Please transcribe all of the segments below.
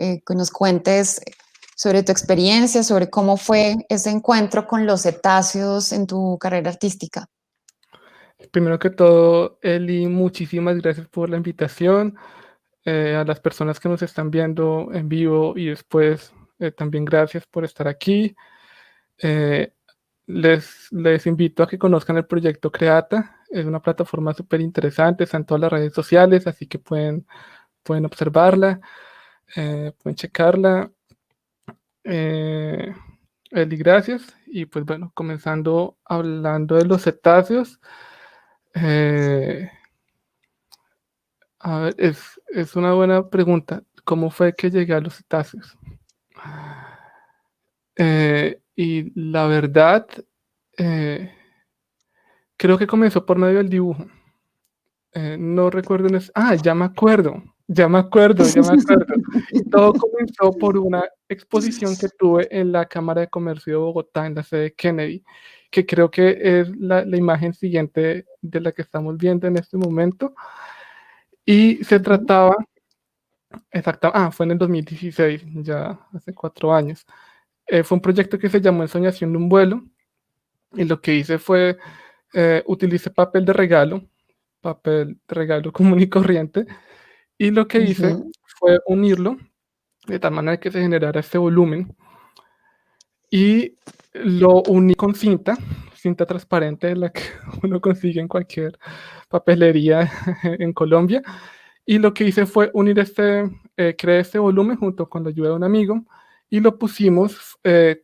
que nos cuentes sobre tu experiencia, sobre cómo fue ese encuentro con los cetáceos en tu carrera artística. Primero que todo, Eli, muchísimas gracias por la invitación. A las personas que nos están viendo en vivo y después, también gracias por estar aquí. Eh, les invito a que conozcan el proyecto Creata. Es una plataforma súper interesante, está en todas las redes sociales, así que pueden observarla, pueden checarla. Eh, Eli, gracias. Y pues bueno, comenzando hablando de los cetáceos. eh, A ver, es una buena pregunta. ¿Cómo fue que llegué a los cetáceos? Y la verdad, eh, creo que comenzó por medio del dibujo. No recuerdo ya me acuerdo, ya me acuerdo, ya me acuerdo. Y todo comenzó por una exposición que tuve en la Cámara de Comercio de Bogotá, en la sede Kennedy, que creo que es la imagen siguiente de la que estamos viendo en este momento. Y se Ujú, trataba. Exacto, fue en el 2016, ya hace 4 años. Fue un proyecto que se llamó Ensoñación de un vuelo, y lo que hice fue, utilicé papel de regalo común y corriente, y lo que hice ujú, fue unirlo de tal manera que se generara este volumen, y lo uní con cinta transparente de la que uno consigue en cualquier papelería en Colombia. Y lo que hice fue unir creé este volumen junto con la ayuda de un amigo, y lo pusimos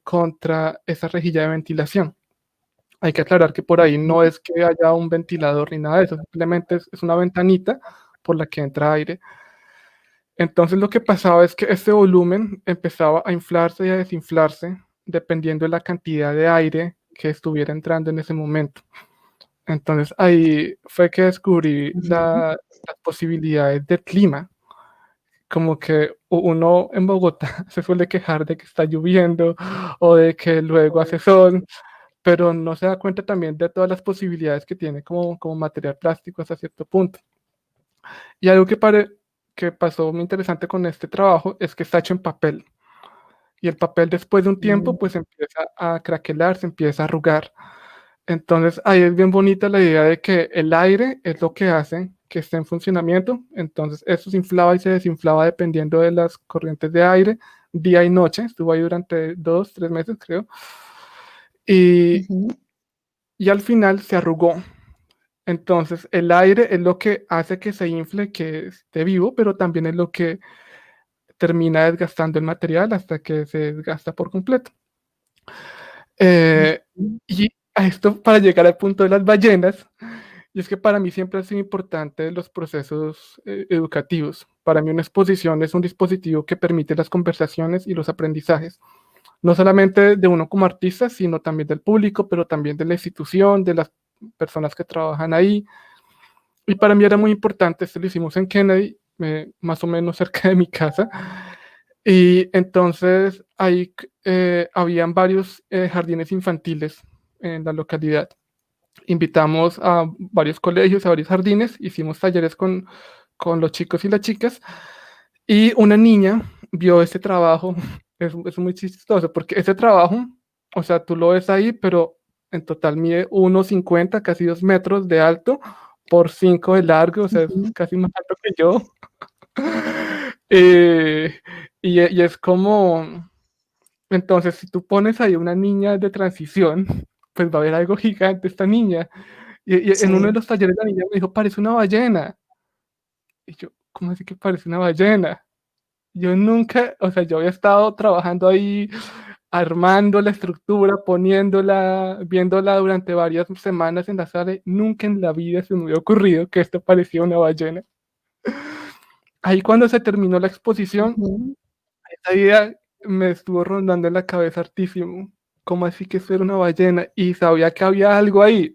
contra esa rejilla de ventilación. Hay que aclarar que por ahí no ujú, es que haya un ventilador ni nada de eso, simplemente es una ventanita por la que entra aire. Entonces lo que pasaba es que este volumen empezaba a inflarse y a desinflarse dependiendo de la cantidad de aire que estuviera entrando en ese momento. Entonces ahí fue que descubrí ujú. las posibilidades del clima. Como que uno en Bogotá se suele quejar de que está lloviendo o de que luego hace sol, pero no se da cuenta también de todas las posibilidades que tiene como material plástico hasta cierto punto. Y algo que pasó muy interesante con este trabajo es que está hecho en papel. Y el papel, después de un tiempo, pues empieza a craquelar, se empieza a arrugar. Entonces ahí es bien bonita la idea de que el aire es lo que hace que esté en funcionamiento. Entonces eso se inflaba y se desinflaba dependiendo de las corrientes de aire, día y noche. Estuvo ahí durante 2, 3 meses, creo. Y, Ujú, y al final se arrugó. Entonces el aire es lo que hace que se infle, que esté vivo, pero también es lo que termina desgastando el material hasta que se desgasta por completo. Eh, ujú, y a esto, para llegar al punto de las ballenas, y es que para mí siempre ha sido importante los procesos educativos. Para mí una exposición es un dispositivo que permite las conversaciones y los aprendizajes, no solamente de uno como artista, sino también del público, pero también de la institución, de las personas que trabajan ahí. Y para mí era muy importante, esto lo hicimos en Kennedy, más o menos cerca de mi casa. Y entonces ahí habían varios jardines infantiles en la localidad. Invitamos a varios colegios, a varios jardines, hicimos talleres con los chicos y las chicas, y una niña vio este trabajo. Es muy chistoso porque ese trabajo, o sea, tú lo ves ahí, pero en total mide 1,50, casi 2 metros de alto por 5 de largo, o sea, es ujú. casi más alto que yo. Eh, y es como, entonces, si tú pones ahí una niña de transición, pues va a haber algo gigante esta niña. Y en uno de Sí. los talleres la niña me dijo: "Parece una ballena". Y yo: "¿Cómo así que parece una ballena?". Yo nunca, o sea, yo había estado trabajando ahí, armando la estructura, poniéndola, viéndola durante varias semanas en la sala, y nunca en la vida se me había ocurrido que esto parecía una ballena. Ahí cuando se terminó la exposición, Ujú. esa idea me estuvo rondando en la cabeza hartísimo. ¿Cómo así que eso era una ballena? Y sabía que había algo ahí,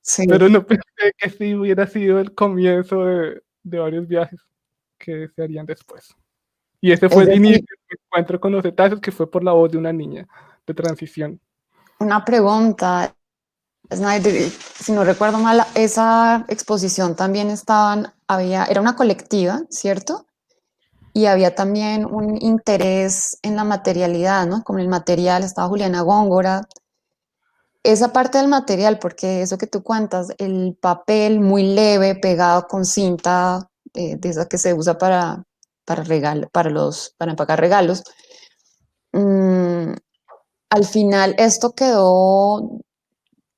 Sí. pero no pensé que sí hubiera sido el comienzo de varios viajes que se harían después. Y ese fue Es el inicio decir, de mi encuentro con los cetáceos, que fue por la voz de una niña de transición. una pregunta, Snyder, si no recuerdo mal, esa exposición también era una colectiva, ¿cierto? y había también un interés en la materialidad, ¿no? Como el material, estaba Juliana Góngora. Esa parte del material, porque eso que tú cuentas, el papel muy leve, pegado con cinta, de esa que se usa para empacar regalos, mm, al final esto quedó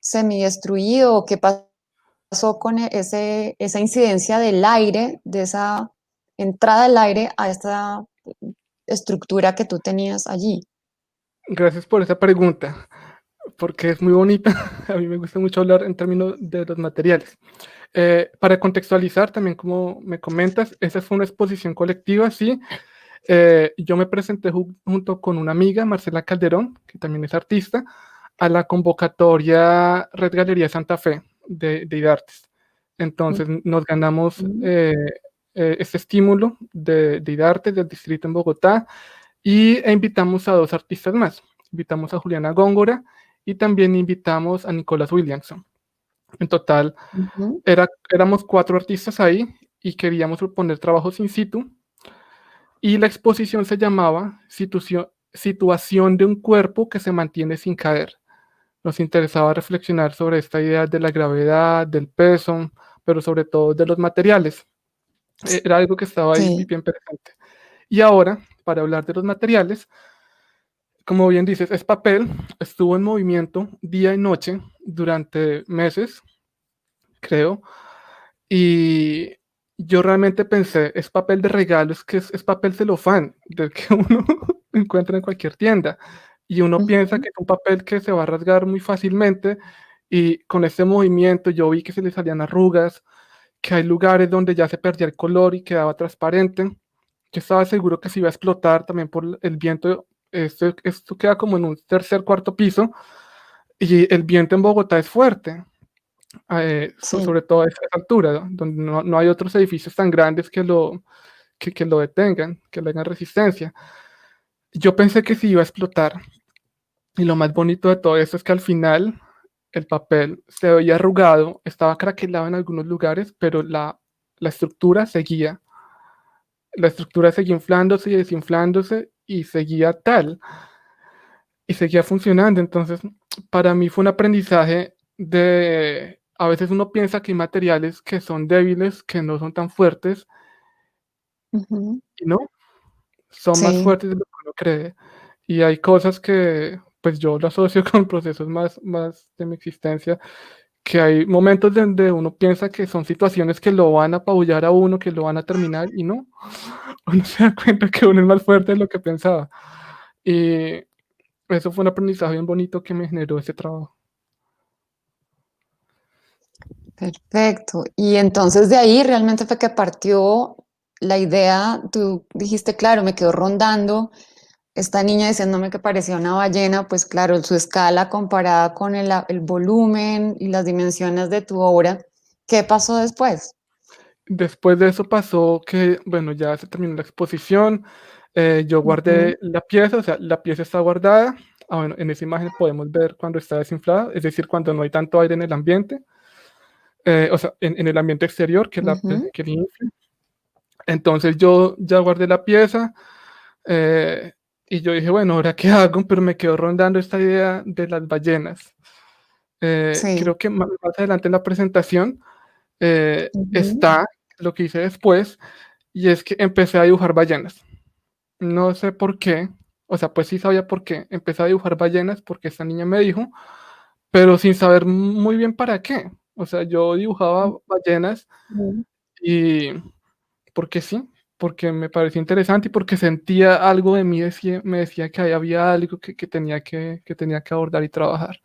semidestruido. ¿Qué pasó con esa incidencia del aire, de esa entrada del aire a esta estructura que tú tenías allí? Gracias por esa pregunta, porque es muy bonita. A mí me gusta mucho hablar en términos de los materiales. Para contextualizar también, como me comentas, esa fue una exposición colectiva, sí. Yo me presenté junto con una amiga, Marcela Calderón, que también es artista, a la convocatoria Red Galería Santa Fe de IDARTES. Entonces nos ganamos Ujú, este estímulo de IDARTES del distrito en Bogotá e invitamos a dos artistas más. Invitamos a Juliana Góngora y también invitamos a Nicolás Williamson. En total, ujú, éramos 4 artistas ahí y queríamos proponer trabajos in situ. Y la exposición se llamaba Situación de un cuerpo que se mantiene sin caer. Nos interesaba reflexionar sobre esta idea de la gravedad, del peso, pero sobre todo de los materiales. Era algo que estaba ahí sí. bien presente. Y ahora, para hablar de los materiales, como bien dices, es papel, estuvo en movimiento día y noche durante meses, creo, y yo realmente pensé, es papel de regalo, es que es papel celofán, del que uno encuentra en cualquier tienda, y uno piensa Ujú, que es un papel que se va a rasgar muy fácilmente, y con ese movimiento yo vi que se le salían arrugas, que hay lugares donde ya se perdía el color y quedaba transparente. Yo estaba seguro que se iba a explotar también por el viento. Esto queda como en un tercer, cuarto piso, y el viento en Bogotá es fuerte, sí. sobre todo a esa altura, ¿no? Donde no hay otros edificios tan grandes que lo detengan, que le hagan resistencia. Yo pensé que se iba a explotar, y lo más bonito de todo esto es que al final el papel se veía arrugado, estaba craquelado en algunos lugares, pero la estructura seguía. La estructura seguía inflándose y desinflándose y seguía tal, y seguía funcionando. Entonces, para mí fue un aprendizaje de, a veces uno piensa que hay materiales que son débiles, que no son tan fuertes, Ujú, y no, son más sí. fuertes de lo que uno cree. Y hay cosas que, pues yo lo asocio con procesos más de mi existencia, que hay momentos donde uno piensa que son situaciones que lo van a apabullar a uno, que lo van a terminar, y no, uno se da cuenta que uno es más fuerte de lo que pensaba. Y eso fue un aprendizaje bien bonito que me generó ese trabajo. Perfecto. Y entonces de ahí realmente fue que partió la idea, tú dijiste, claro, me quedó rondando esta niña diciéndome que parecía una ballena, pues claro, su escala comparada con el volumen y las dimensiones de tu obra. ¿Qué pasó después? Después de eso pasó que, bueno, ya se terminó la exposición, yo Ujú, guardé la pieza, o sea, la pieza está guardada. Ah, bueno, en esa imagen podemos ver cuando está desinflada, es decir, cuando no hay tanto aire en el ambiente, o sea, en el ambiente exterior ujú, que le infle. Entonces yo ya guardé la pieza, eh, y yo dije, bueno, ¿ahora qué hago? Pero me quedó rondando esta idea de las ballenas. sí. Creo que más adelante en la presentación Ujú, está lo que hice después, y es que empecé a dibujar ballenas. No sé por qué, o sea, pues sí sabía por qué. Empecé a dibujar ballenas porque esta niña me dijo, pero sin saber muy bien para qué. O sea, yo dibujaba ballenas ujú. y porque sí, porque me parecía interesante y porque sentía algo de mí, me decía que ahí había algo que tenía que abordar y trabajar.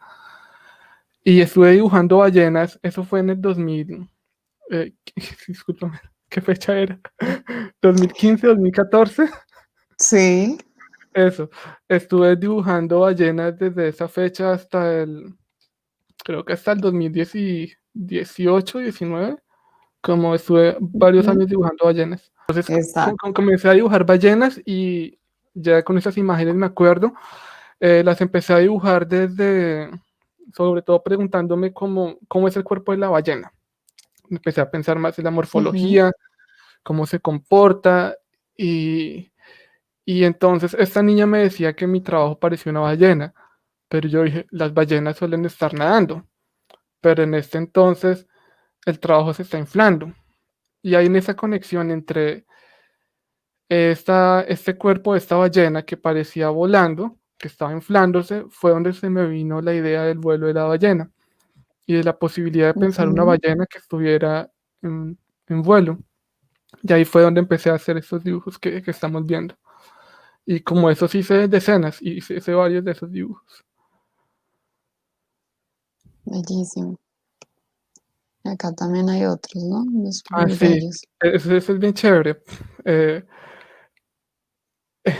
Y estuve dibujando ballenas, eso fue en el 2000, discúlpame, ¿qué fecha era? 2015, 2014. Sí. Eso, estuve dibujando ballenas desde esa fecha hasta creo que hasta el 2018, 19, como estuve varios Ujú, años dibujando ballenas. Entonces exacto. comencé a dibujar ballenas y ya con esas imágenes me acuerdo, las empecé a dibujar sobre todo preguntándome cómo es el cuerpo de la ballena. Empecé a pensar más en la Ujú, morfología, cómo se comporta, Y, y entonces esta niña me decía que mi trabajo parecía una ballena, pero yo dije, las ballenas suelen estar nadando, pero en este entonces el trabajo se está inflando. Y hay en esa conexión entre este cuerpo de esta ballena que parecía volando, que estaba inflándose, fue donde se me vino la idea del vuelo de la ballena y de la posibilidad de pensar una Ujú. ballena que estuviera en vuelo. Y ahí fue donde empecé a hacer estos dibujos que estamos viendo. Y como esos hice decenas, y hice varios de esos dibujos. Bellísimo. Acá también hay otros, ¿no? Ah, Muy sí, bellos. eso es bien chévere.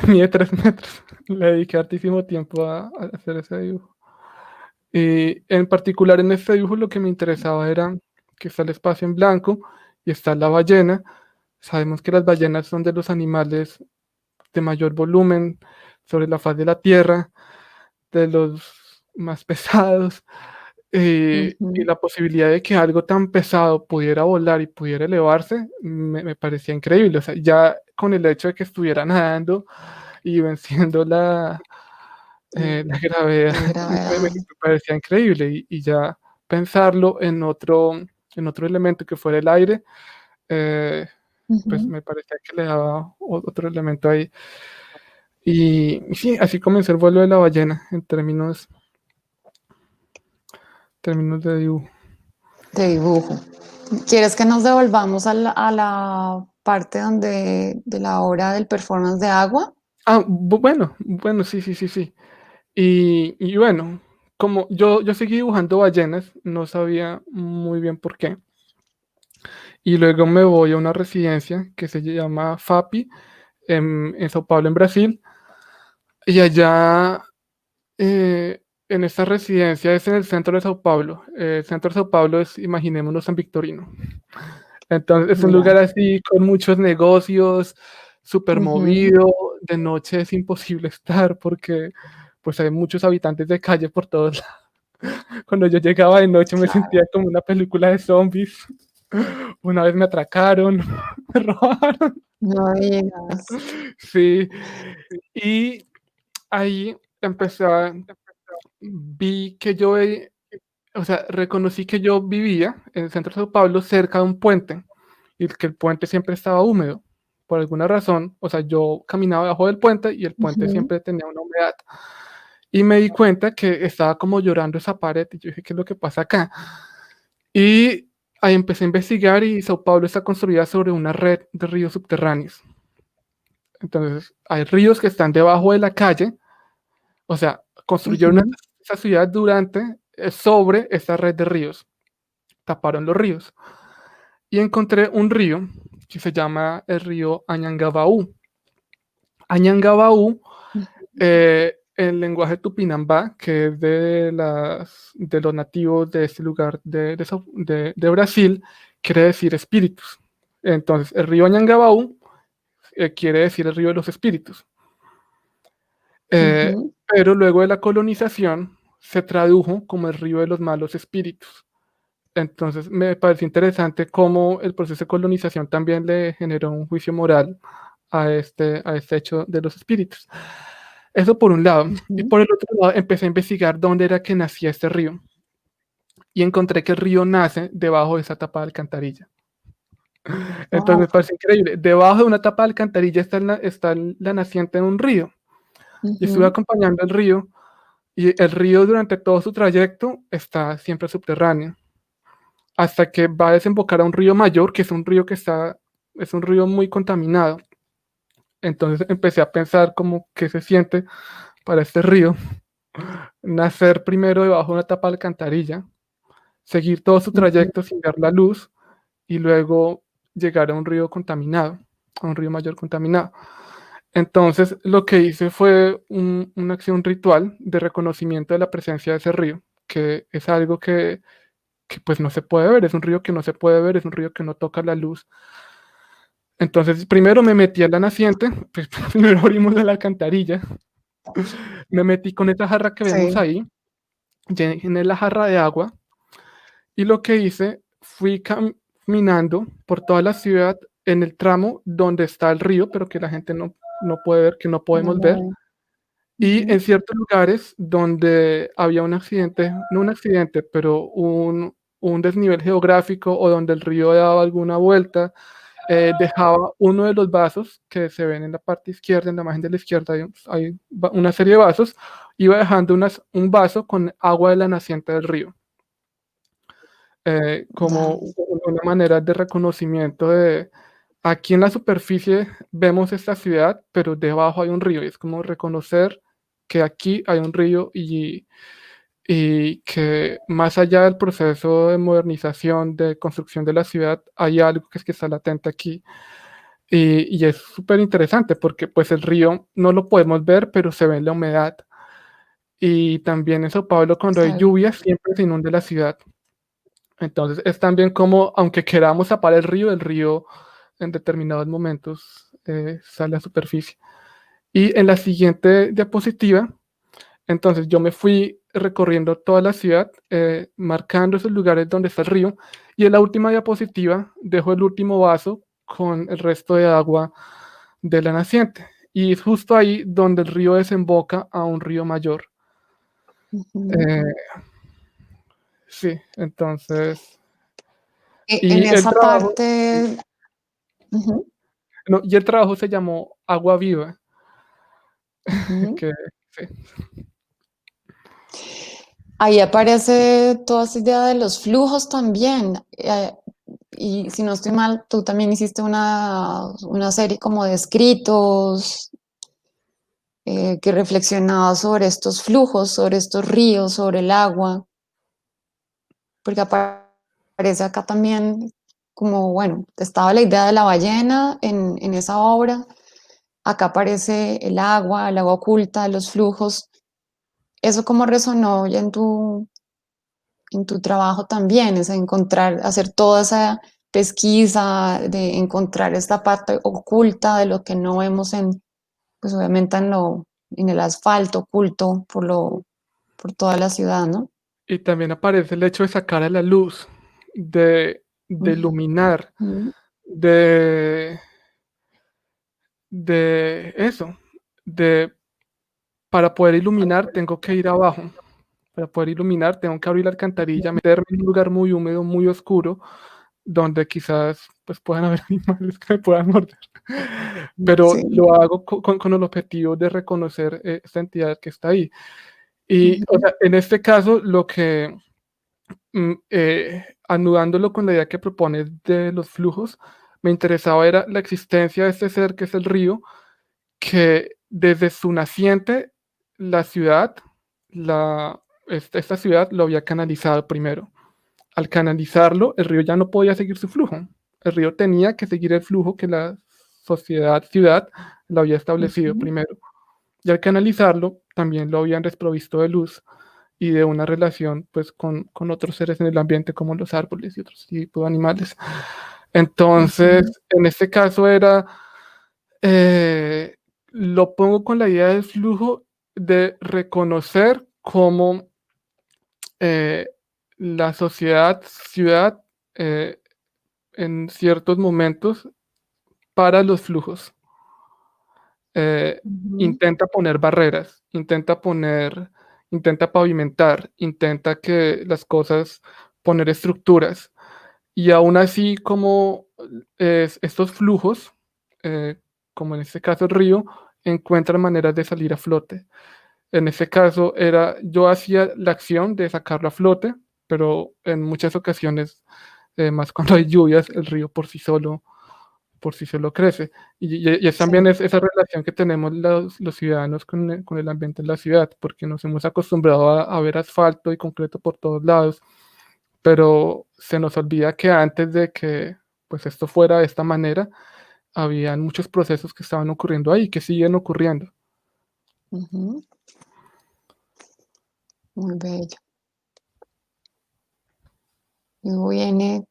Mide 3 metros. Le dediqué hartísimo tiempo a hacer ese dibujo. Y en particular en este dibujo lo que me interesaba era que está el espacio en blanco y está la ballena. Sabemos que las ballenas son de los animales de mayor volumen sobre la faz de la Tierra, de los más pesados, y Ujú. la posibilidad de que algo tan pesado pudiera volar y pudiera elevarse me parecía increíble. O sea, ya con el hecho de que estuviera nadando y venciendo la gravedad, La me gravedad. parecía increíble y ya pensarlo en otro elemento que fuera el aire, eh, pues Ujú. me parecía que le daba otro elemento ahí. Y sí, así comenzó el vuelo de la ballena en términos de dibujo. De dibujo. ¿Quieres que nos devolvamos a la parte donde de la obra del performance de agua? Ah, bueno, sí, sí, sí, sí. Y bueno, como yo seguí dibujando ballenas, no sabía muy bien por qué. Y luego me voy a una residencia que se llama FAPI en Sao Paulo, en Brasil. Y allá, en esta residencia, es en el centro de Sao Paulo. El centro de Sao Paulo es, imaginémonos, San Victorino. Entonces es un Ya. lugar así con muchos negocios, súper Ujú. movido. De noche es imposible estar porque pues hay muchos habitantes de calle por todos lados. Cuando yo llegaba de noche me Claro, sentía como una película de zombies. Una vez me atracaron, me robaron. no digas. Sí, y ahí empecé a vi que yo, o sea, reconocí que yo vivía en el centro de Sao Paulo cerca de un puente y que el puente siempre estaba húmedo. Por alguna razón, o sea, yo caminaba debajo del puente y el puente Ujú, siempre tenía una humedad. Y me di cuenta que estaba como llorando esa pared y yo dije, ¿qué es lo que pasa acá? Y ahí empecé a investigar y Sao Paulo está construida sobre una red de ríos subterráneos. Entonces, hay ríos que están debajo de la calle, o sea, construyeron ujú, esa ciudad durante, sobre esta red de ríos, taparon los ríos. Y encontré un río que se llama el río Añangabaú. Añangabaú, en lenguaje tupinambá, que es de los nativos de este lugar de Brasil, quiere decir espíritus. Entonces, el río Añangabaú quiere decir el río de los espíritus. ujú, Pero luego de la colonización se tradujo como el río de los malos espíritus. Entonces me pareció interesante cómo el proceso de colonización también le generó un juicio moral a este hecho de los espíritus. Eso por un lado. Y ujú. por el otro lado empecé a investigar dónde era que nacía este río. Y encontré que el río nace debajo de esa tapa de alcantarilla. Entonces Wow. me parece increíble. Debajo de una tapa de alcantarilla está la naciente de un río. Y estuve Ujú, acompañando el río. Y el río durante todo su trayecto está siempre subterráneo. Hasta que va a desembocar a un río mayor, que es un río es un río muy contaminado. Entonces empecé a pensar como qué se siente para este río nacer primero debajo de una tapa de alcantarilla, seguir todo su ujú, trayecto sin ver la luz y luego llegar a un río contaminado, a un río mayor contaminado. Entonces lo que hice fue una acción ritual de reconocimiento de la presencia de ese río, que es algo que pues no se puede ver, es un río que no se puede ver, es un río que no toca la luz. Entonces, primero me metí a la naciente, pues primero abrimos la alcantarilla, me metí con esa jarra que vemos sí. ahí, llené la jarra de agua y lo que hice fui caminando por toda la ciudad en el tramo donde está el río, pero que la gente no puede ver, que no No podemos lo ver. veo. Y en Ujú. ciertos lugares donde había un accidente, no un accidente, pero un desnivel geográfico o donde el río daba alguna vuelta, dejaba uno de los vasos que se ven en la parte izquierda, en la imagen de la izquierda hay una serie de vasos, iba dejando un vaso con agua de la naciente del río, Ya, como una manera de reconocimiento de aquí en la superficie vemos esta ciudad, pero debajo hay un río, y es como reconocer que aquí hay un río y que más allá del proceso de modernización, de construcción de la ciudad, hay algo que es que está latente aquí. Y es súper interesante porque pues el río no lo podemos ver, pero se ve en la humedad. Y también en Sao Paulo, cuando hay claro. lluvia, siempre se inunda la ciudad. Entonces es también como, aunque queramos tapar el río en determinados momentos sale a superficie. Y en la siguiente diapositiva, entonces yo me fui recorriendo toda la ciudad, marcando esos lugares donde está el río, y en la última diapositiva dejo el último vaso con el resto de agua de la naciente. Y es justo ahí donde el río desemboca a un río mayor. Ujú. Eh, sí, entonces, En y el esa trabajo, sí, parte, ujú, no, y el trabajo se llamó Agua Viva, ujú. que sí. Ahí aparece toda esa idea de los flujos también. Y si no estoy mal, tú también hiciste una serie como de escritos que reflexionaba sobre estos flujos, sobre estos ríos, sobre el agua, porque aparece acá también como, bueno, estaba la idea de la ballena en esa obra, acá aparece el agua oculta, los flujos. ¿Eso cómo resonó ya en tu trabajo también? Es encontrar, hacer toda esa pesquisa, de encontrar esta parte oculta de lo que no vemos en, pues obviamente en el asfalto oculto por toda la ciudad, ¿no? Y también aparece el hecho de sacar a la luz, de iluminar, Ujú, de, de eso, de para poder iluminar tengo que ir abajo, para poder iluminar tengo que abrir la alcantarilla, meterme en un lugar muy húmedo, muy oscuro, donde quizás pues puedan haber animales que me puedan morder. Pero sí, lo hago con el objetivo de reconocer esta entidad que está ahí. Y o ujú, sea, en este caso, lo que anudándolo con la idea que propones de los flujos, me interesaba era la existencia de este ser que es el río, que desde su naciente, la ciudad, esta ciudad lo había canalizado primero. Al canalizarlo, el río ya no podía seguir su flujo. El río tenía que seguir el flujo que la sociedad, ciudad, lo había establecido ujú, primero. Y al canalizarlo, también lo habían desprovisto de luz y de una relación pues con otros seres en el ambiente como los árboles y otros tipos de animales. Entonces, ujú, en este caso era, eh, lo pongo con la idea del flujo de reconocer cómo eh, la sociedad, ciudad, eh, en ciertos momentos para los flujos. eh, ujú, Intenta poner barreras, intenta pavimentar, intenta que las cosas, poner estructuras. Y aún así, como estos flujos, eh, como en este caso el río, encuentran maneras de salir a flote. En este caso era, yo hacía la acción de sacarlo a flote, pero en muchas ocasiones, más cuando hay lluvias, el río por sí solo crece. Y es sí, también esa relación que tenemos los ciudadanos con el ambiente en la ciudad, porque nos hemos acostumbrado a ver asfalto y concreto por todos lados, pero se nos olvida que antes de que pues esto fuera de esta manera, habían muchos procesos que estaban ocurriendo ahí, que siguen ocurriendo. ujú, muy bello. Luego viene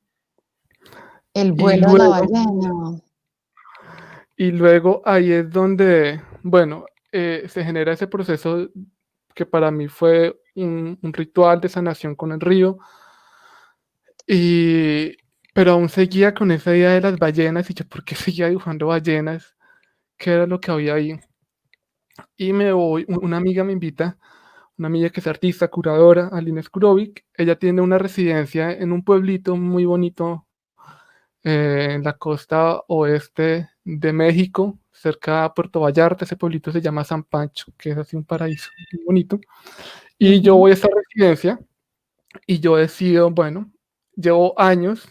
el Y vuelo de la luego, ballena. y luego ahí es donde, bueno, se genera ese proceso que para mí fue un ritual de sanación con el río. Y, pero aún seguía con esa idea de las ballenas y yo, ¿por qué seguía dibujando ballenas? ¿Qué era lo que había ahí? Y me voy, una amiga me invita, una amiga que es artista, curadora, Aline Skurovic. Ella tiene una residencia en un pueblito muy bonito en la costa oeste de México, cerca de Puerto Vallarta. Ese pueblito se llama San Pancho, que es así un paraíso muy bonito. Y yo Ujú. voy a esta residencia y yo decido, bueno, llevo años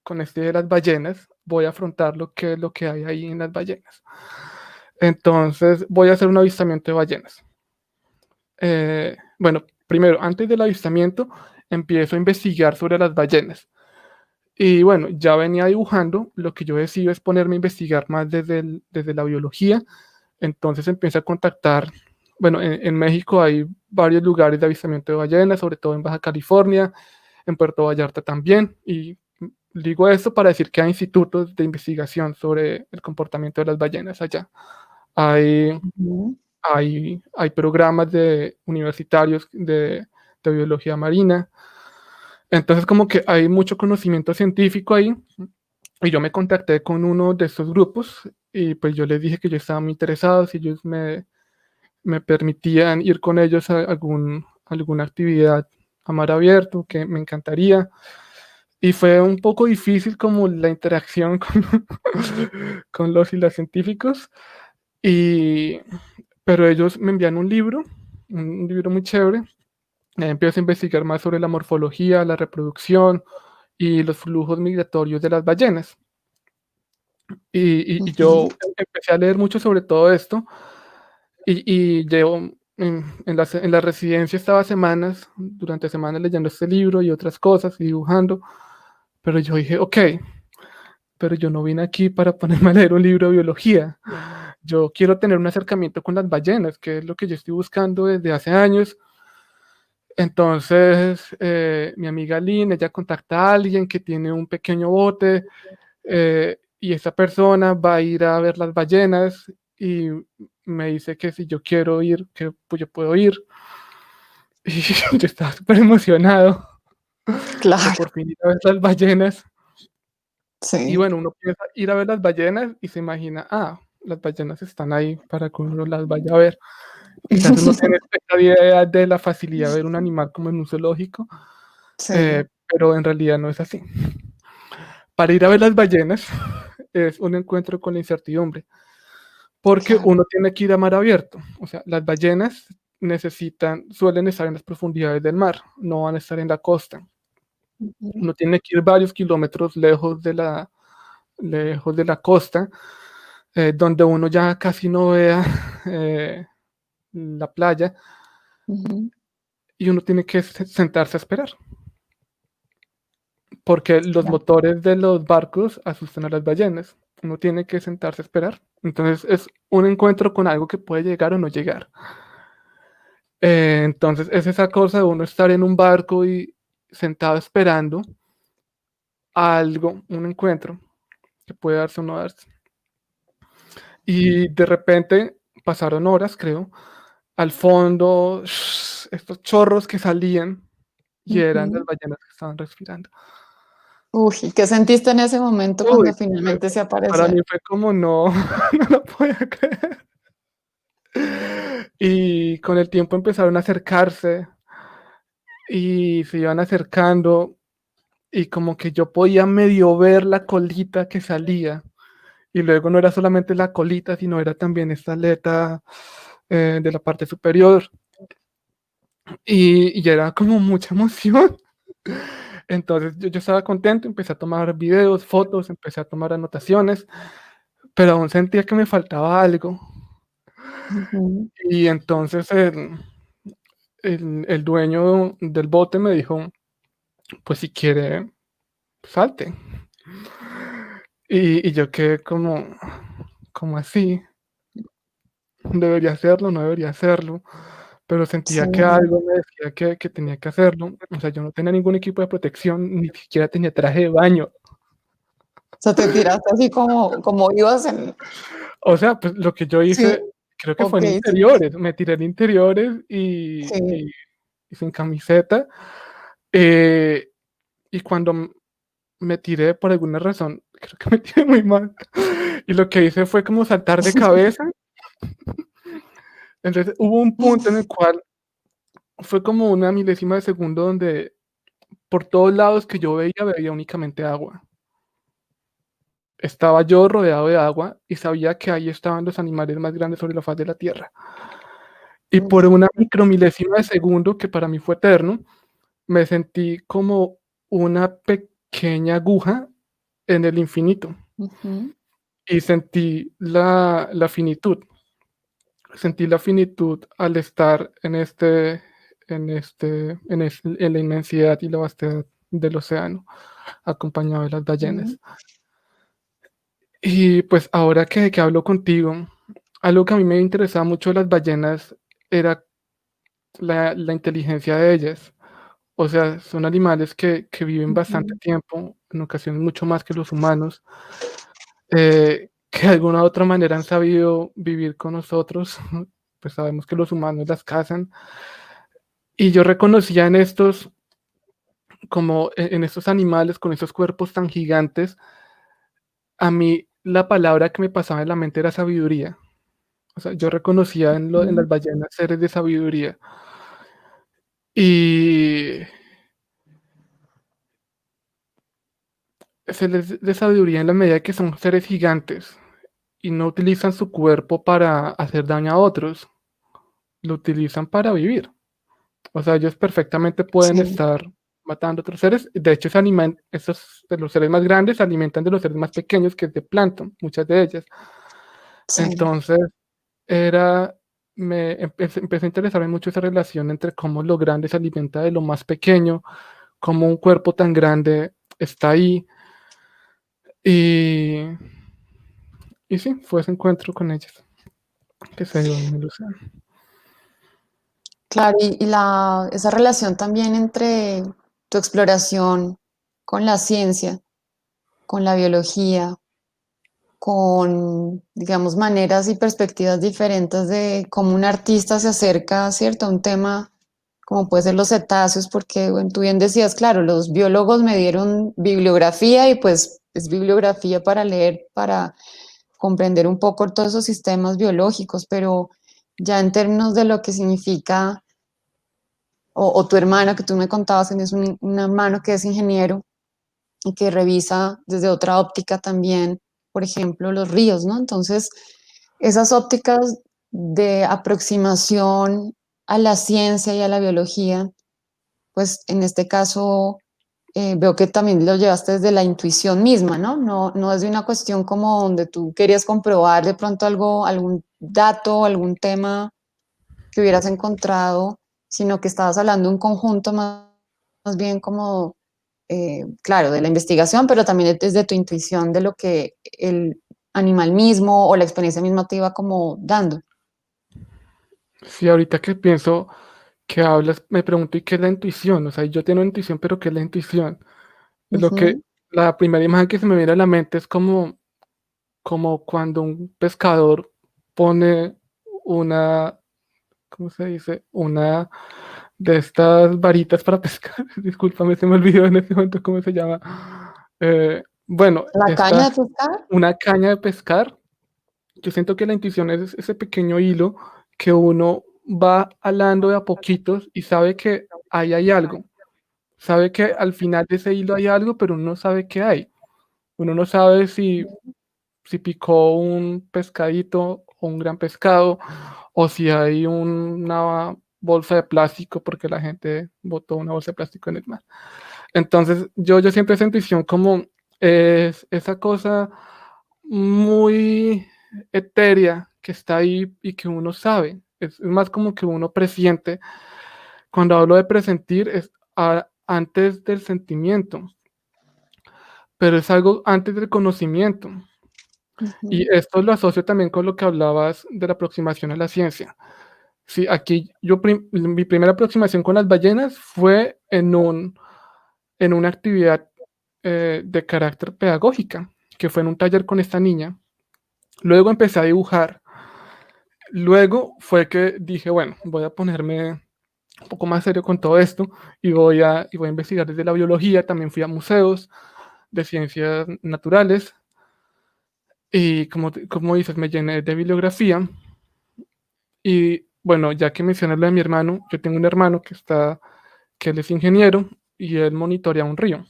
con este de las ballenas, voy a afrontar lo que es lo que hay ahí en las ballenas. Entonces voy a hacer un avistamiento de ballenas. Bueno, primero, antes del avistamiento, empiezo a investigar sobre las ballenas. Y bueno, ya venía dibujando, lo que yo decido es ponerme a investigar más desde la biología. Entonces empiezo a contactar, bueno, en México hay varios lugares de avistamiento de ballenas, sobre todo en Baja California, en Puerto Vallarta también. Y digo esto para decir que hay institutos de investigación sobre el comportamiento de las ballenas allá. Hay Ujú. hay programas universitarios de biología marina. Entonces, como que hay mucho conocimiento científico ahí. Y yo me contacté con uno de estos grupos y pues yo les dije que yo estaba muy interesado, si ellos me permitían ir con ellos a alguna actividad a mar abierto, que me encantaría. Y fue un poco difícil como la interacción con los y las científicos. Y, pero ellos me envían un libro muy chévere. Empiezo a investigar más sobre la morfología, la reproducción y los flujos migratorios de las ballenas. Y Ujú. yo empecé a leer mucho sobre todo esto y llevo en la residencia estaba semanas, durante semanas leyendo este libro y otras cosas y dibujando, pero yo dije, ok, pero yo no vine aquí para ponerme a leer un libro de biología. Yo quiero tener un acercamiento con las ballenas, que es lo que yo estoy buscando desde hace años. Entonces, mi amiga Lynn, ella contacta a alguien que tiene un pequeño bote y esa persona va a ir a ver las ballenas y me dice que si yo quiero ir, que pues yo puedo ir. Y yo estaba súper emocionado de Claro, por fin ir a ver las ballenas. Y sí. bueno, uno piensa ir a ver las ballenas y se imagina, las ballenas están ahí para que uno las vaya a ver. Quizás uno tiene esta idea de la facilidad de ver un animal como en un zoológico, Sí, pero en realidad no es así. Para ir a ver las ballenas es un encuentro con la incertidumbre, porque claro. uno tiene que ir a mar abierto. O sea, las ballenas suelen estar en las profundidades del mar, no van a estar en la costa. Ujú. Uno tiene que ir varios kilómetros lejos de la costa, donde uno ya casi no vea la playa Ujú. y uno tiene que sentarse a esperar, porque los Claro. motores de los barcos asustan a las ballenas. Uno tiene que sentarse a esperar. Entonces es un encuentro con algo que puede llegar o no llegar. Entonces es esa cosa de uno estar en un barco y sentado esperando algo, un encuentro que puede darse o no darse. Y de repente pasaron horas, creo, al fondo, estos chorros que salían y eran las Ujú. ballenas que estaban respirando. Uy, ¿y qué sentiste en ese momento Uy, cuando finalmente se para mí aparecieron? fue como no, no lo podía creer. Y con el tiempo empezaron a acercarse y se iban acercando y como que yo podía medio ver la colita que salía. Y luego no era solamente la colita, sino era también esta aleta de la parte superior. Y era como mucha emoción. Entonces yo estaba contento, empecé a tomar videos, fotos, empecé a tomar anotaciones, pero aún sentía que me faltaba algo. Ujú. Y entonces el dueño del bote me dijo, pues si quiere, salte. Y yo quedé como así, debería hacerlo, no debería hacerlo, pero Sí. sentía que algo me decía que tenía que hacerlo. O sea, yo no tenía ningún equipo de protección, ni siquiera tenía traje de baño. O sea, te tiraste así como ibas en... O sea, pues lo que yo Sí, hice, creo que fue en okey, sí, interiores, me tiré en interiores sí. y sin camiseta. eh, y cuando me tiré por alguna razón, creo que me tiré muy mal. Y lo que hice fue como saltar de cabeza. Entonces hubo un punto en el cual fue como una milésima de segundo donde por todos lados que yo veía únicamente agua. Estaba yo rodeado de agua y sabía que ahí estaban los animales más grandes sobre la faz de la tierra. Y por una micromilésima de segundo, que para mí fue eterno, me sentí como una pequeña aguja en el infinito Ujú, y sentí la finitud. Sentí la finitud al estar en la inmensidad y la vastedad del océano, acompañado de las ujú, ballenas. Y pues ahora que hablo contigo, algo que a mí me interesaba mucho de las ballenas era la inteligencia de ellas. O sea, son animales que viven bastante ujú. tiempo, en ocasiones mucho más que los humanos, que de alguna u otra manera han sabido vivir con nosotros. Pues sabemos que los humanos las cazan. Y yo reconocía en estos, como en estos animales con esos cuerpos tan gigantes, a mí la palabra que me pasaba en la mente era sabiduría. O sea, yo reconocía en las ballenas seres de sabiduría. Y seres de sabiduría en la medida que son seres gigantes y no utilizan su cuerpo para hacer daño a otros, lo utilizan para vivir. O sea, ellos perfectamente pueden Sí, estar matando a otros seres. De hecho, estos de los seres más grandes se alimentan de los seres más pequeños, que es de plancton, muchas de ellas. sí. Entonces, era, empecé a interesarme mucho esa relación entre cómo lo grande se alimenta de lo más pequeño, cómo un cuerpo tan grande está ahí. Y, y sí, fue ese encuentro con ellas que se dio en el océano. Claro, esa relación también entre tu exploración con la ciencia, con la biología, con, digamos, maneras y perspectivas diferentes de cómo un artista se acerca, ¿cierto?, a un tema como puede ser los cetáceos, porque bueno, tú bien decías, claro, los biólogos me dieron bibliografía y pues es bibliografía para leer, para comprender un poco todos esos sistemas biológicos, pero ya en términos de lo que significa, o tu hermana que tú me contabas, tienes un hermano que es ingeniero y que revisa desde otra óptica también, por ejemplo, los ríos, ¿no? Entonces, esas ópticas de aproximación a la ciencia y a la biología, pues en este caso veo que también lo llevaste desde la intuición misma, ¿no? No es de una cuestión como donde tú querías comprobar de pronto algo, algún dato, algún tema que hubieras encontrado, sino que estabas hablando de un conjunto más bien como, claro, de la investigación, pero también desde tu intuición de lo que el animal mismo o la experiencia misma te iba como dando. Sí, ahorita que pienso que hablas, me pregunto, ¿y qué es la intuición? O sea, yo tengo intuición, pero ¿qué es la intuición? Lo que, Ujú, la primera imagen que se me viene a la mente es como cuando un pescador pone una, ¿cómo se dice? Una de estas varitas para pescar. Discúlpame, se me olvidó en este momento cómo se llama. Bueno, la caña de pescar. una caña de pescar. Yo siento que la intuición es ese pequeño hilo que uno va alando de a poquitos y sabe que ahí hay algo. Sabe que al final de ese hilo hay algo, pero uno no sabe qué hay. Uno no sabe si picó un pescadito o un gran pescado, o si hay una bolsa de plástico porque la gente botó una bolsa de plástico en el mar. Entonces, yo siempre esa intuición como es esa cosa muy etérea que está ahí y que uno sabe. Es más como que uno presiente. Cuando hablo de presentir es antes del sentimiento, pero es algo antes del conocimiento. Ujú, Y esto lo asocio también con lo que hablabas de la aproximación a la ciencia. Sí, aquí mi primera aproximación con las ballenas fue en una actividad de carácter pedagógica, que fue en un taller con esta niña. Luego empecé a dibujar. Luego fue que dije, bueno, voy a ponerme un poco más serio con todo esto y voy a investigar desde la biología. También fui a museos, de ciencias naturales y como dices, me llené de bibliografía y bueno, ya que mencionas lo de mi hermano, yo tengo un hermano que él es ingeniero y él monitorea un río.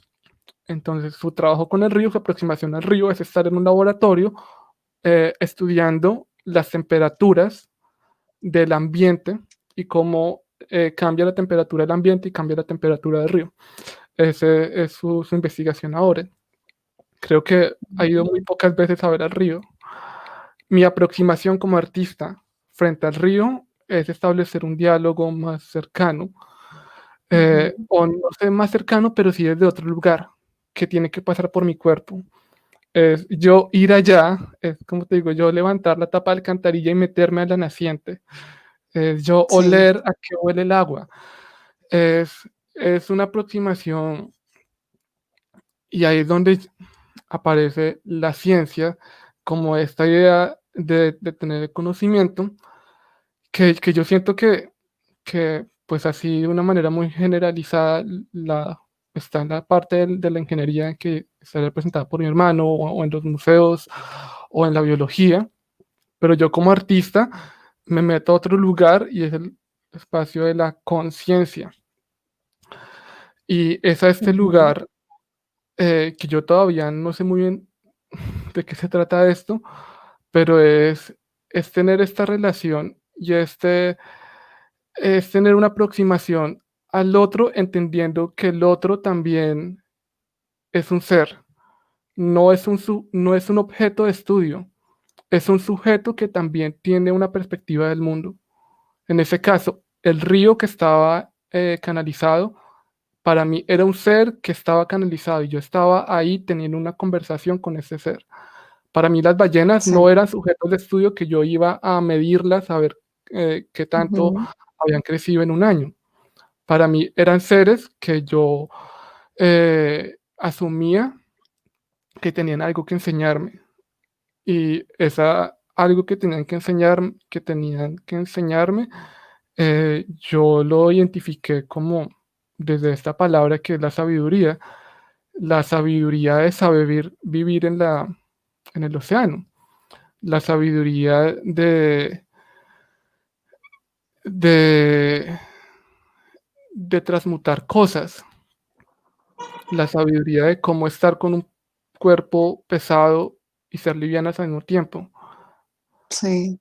Entonces su trabajo con el río, su aproximación al río es estar en un laboratorio estudiando las temperaturas del ambiente y cómo cambia la temperatura del ambiente y cambia la temperatura del río. Ese es su investigación ahora. Creo que ha ido muy pocas veces a ver al río. Mi aproximación como artista frente al río es establecer un diálogo más cercano, Ujú. o no sé, más cercano, pero sí desde otro lugar, que tiene que pasar por mi cuerpo. Es yo ir allá, es como te digo, yo levantar la tapa de alcantarilla y meterme a la naciente, es yo Sí. oler a qué huele el agua. Es una aproximación y ahí es donde aparece la ciencia como esta idea de tener el conocimiento que yo siento que pues así de una manera muy generalizada está en la parte de la ingeniería que está representada por mi hermano o en los museos o en la biología, pero yo como artista me meto a otro lugar y es el espacio de la conciencia. Y es a este Ujú. lugar que yo todavía no sé muy bien de qué se trata esto, pero es tener esta relación y es tener una aproximación al otro entendiendo que el otro también es un ser, no es un objeto de estudio, es un sujeto que también tiene una perspectiva del mundo. En ese caso, el río que estaba canalizado, para mí era un ser que estaba canalizado y yo estaba ahí teniendo una conversación con ese ser. Para mí las ballenas no Sí. eran sujetos de estudio que yo iba a medirlas, a ver qué tanto Ujú. habían crecido en un año. Para mí eran seres que yo asumía que tenían algo que enseñarme y esa algo que tenían que enseñarme, yo lo identifiqué como desde esta palabra que es la sabiduría de saber vivir en el océano, la sabiduría de, de transmutar cosas, la sabiduría de cómo estar con un cuerpo pesado y ser livianas al mismo tiempo. Sí.